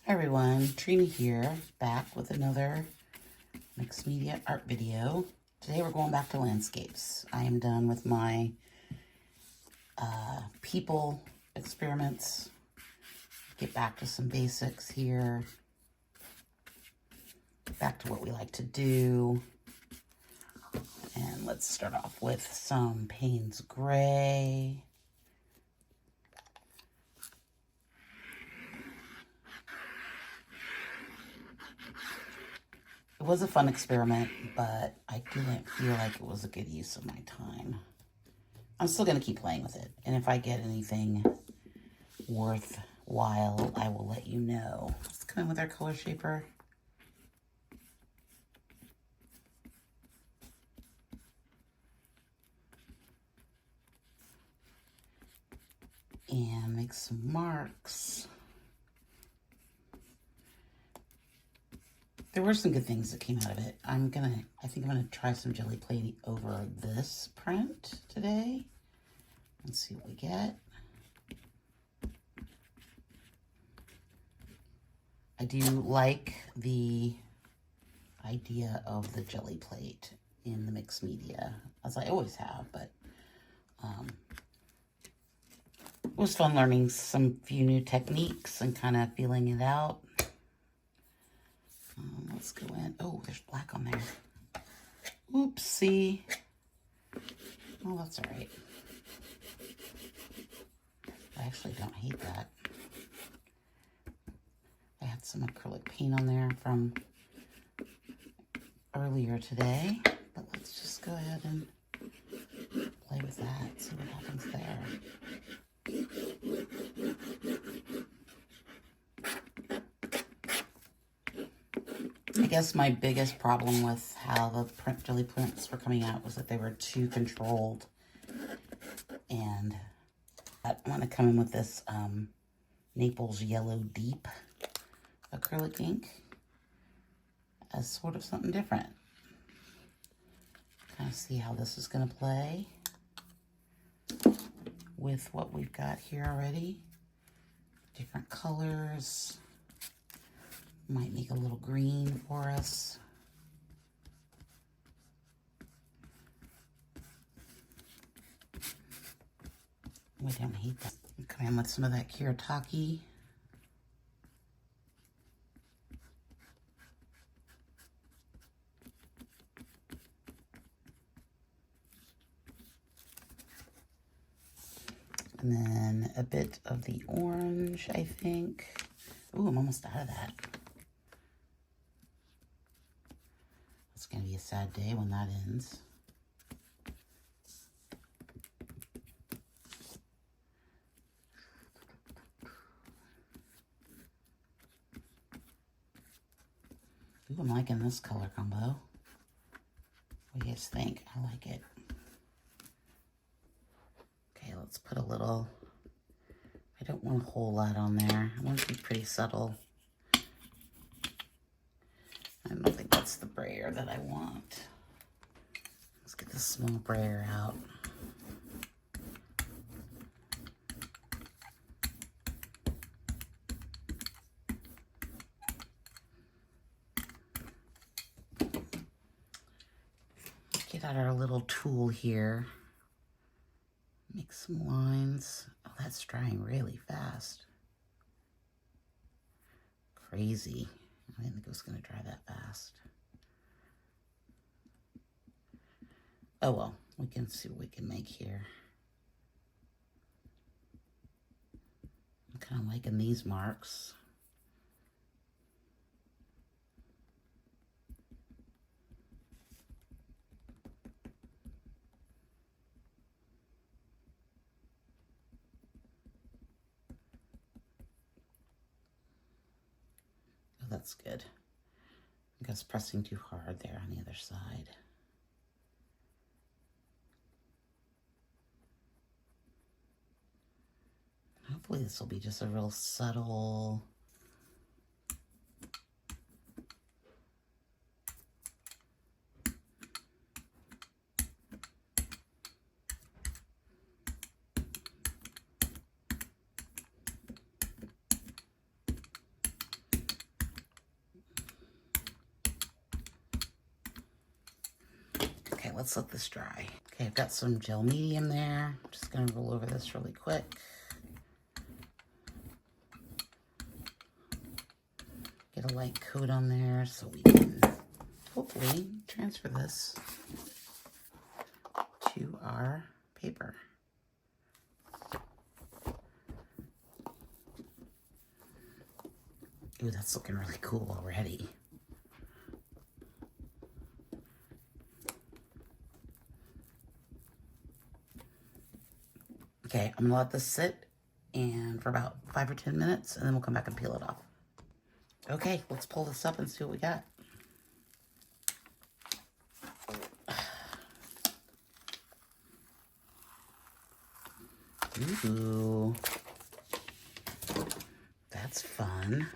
Hi everyone, Trina here, back with another mixed media art video. Today we're going back to landscapes. I am done with my people experiments. Get back to some basics here. Back to what we like to do. And let's start off with some Payne's Gray. It was a fun experiment, but I didn't feel like it was a good use of my time. I'm still going to keep playing with it, and if I get anything worthwhile, I will let you know. Let's come in with our color shaper. And make some marks. There were some good things that came out of it. I think I'm gonna try some jelly plating over this print today and see what we get. I do like the idea of the jelly plate in the mixed media, as I always have, but it was fun learning some few new techniques and kind of feeling it out. Let's go in. Oh, there's black on there. Oopsie. Oh, that's all right. I actually don't hate that. I had some acrylic paint on there from earlier today, but let's just go ahead and play with that, see what happens there. I guess my biggest problem with how the jelly prints were coming out was that they were too controlled. And I want to come in with this Naples Yellow Deep acrylic ink as sort of something different. Kind of see how this is going to play with what we've got here already. Different colors. Might make a little green for us. We don't hate that. Come in with some of that Kiritaki. And then a bit of the orange, I think. Ooh, I'm almost out of that. It's going to be a sad day when that ends. Ooh, I'm liking this color combo. What do you guys think? I like it. Okay, let's put a little, I don't want a whole lot on there. I want it to be pretty subtle. I don't think that's the brayer that I want. Let's get the small brayer out. Get out our little tool here. Make some lines. Oh, that's drying really fast. Crazy. I didn't think it was going to dry that fast. Oh well, we can see what we can make here. I'm kind of liking these marks. Oh, that's good. I guess pressing too hard there on the other side. Hopefully this will be just a real subtle. let's let this dry. Okay, I've got some gel medium there. I'm just gonna roll over this really quick. Get a light coat on there so we can hopefully transfer this to our paper. Ooh, that's looking really cool already. Okay, I'm gonna let this sit and for about 5 or 10 minutes, and then we'll come back and peel it off. Okay, let's pull this up and see what we got. Ooh, that's fun.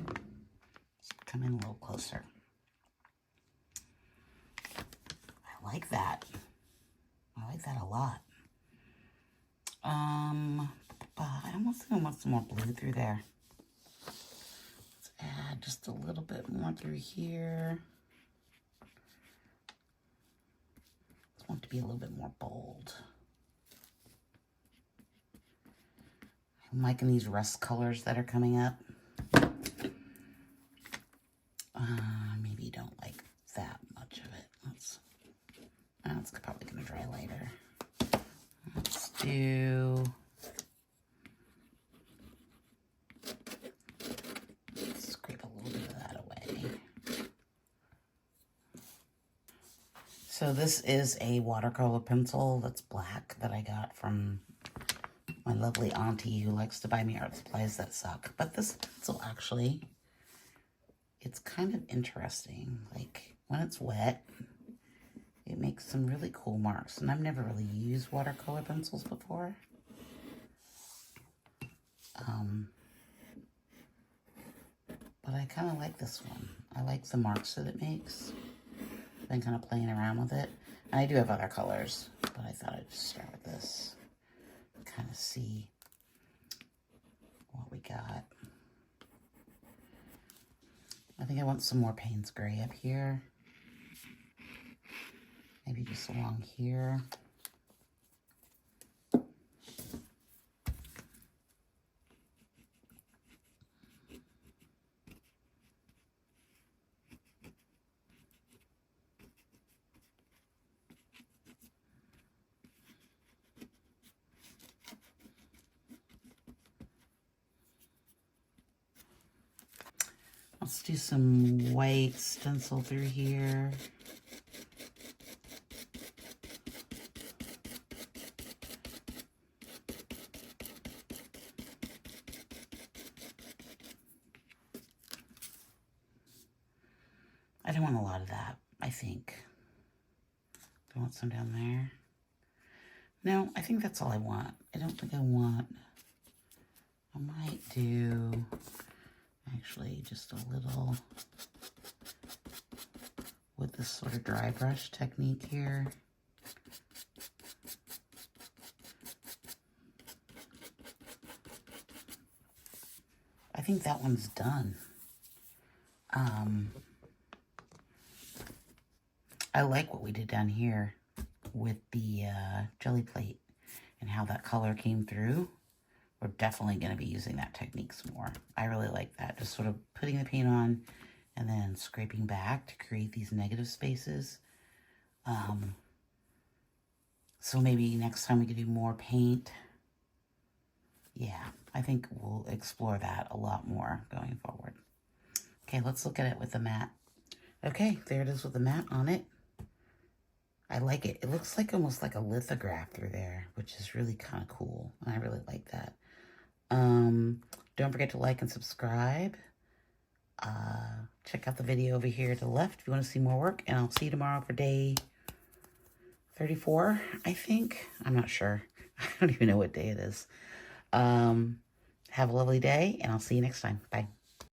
Let's come in a little closer. I like that. I like that a lot. I almost think I want some more blue through there. Let's add just a little bit more through here. I want it to be a little bit more bold. I'm liking these rust colors that are coming up. Maybe you don't like that much of it. It's probably gonna dry later. Let's do, scrape a little bit of that away. So this is a watercolor pencil that's black that I got from my lovely auntie who likes to buy me art supplies that suck. But this pencil actually, it's kind of interesting. Like when it's wet, it makes some really cool marks. And I've never really used watercolor pencils before. But I kind of like this one. I like the marks that it makes. I've been kind of playing around with it. And I do have other colors, but I thought I'd just start with this. Kind of see what we got. I think I want some more Payne's Gray up here. Maybe just along here. Let's do some white stencil through here. I don't want a lot of that, I think. Do I want some down there? No, I think that's all I want. I don't think I want, I might do actually just a little with this sort of dry brush technique here. I think that one's done. I like what we did down here with the jelly plate and how that color came through. We're definitely going to be using that technique some more. I really like that. Just sort of putting the paint on and then scraping back to create these negative spaces. So maybe next time we could do more paint. Yeah, I think we'll explore that a lot more going forward. Okay, let's look at it with the matte. Okay, there it is with the matte on it. I like it. It looks like almost like a lithograph through there, which is really kind of cool. I really like that. Don't forget to like and subscribe. Check out the video over here to the left if you want to see more work. And I'll see you tomorrow for day 34, I think. I'm not sure. I don't even know what day it is. Have a lovely day, and I'll see you next time. Bye.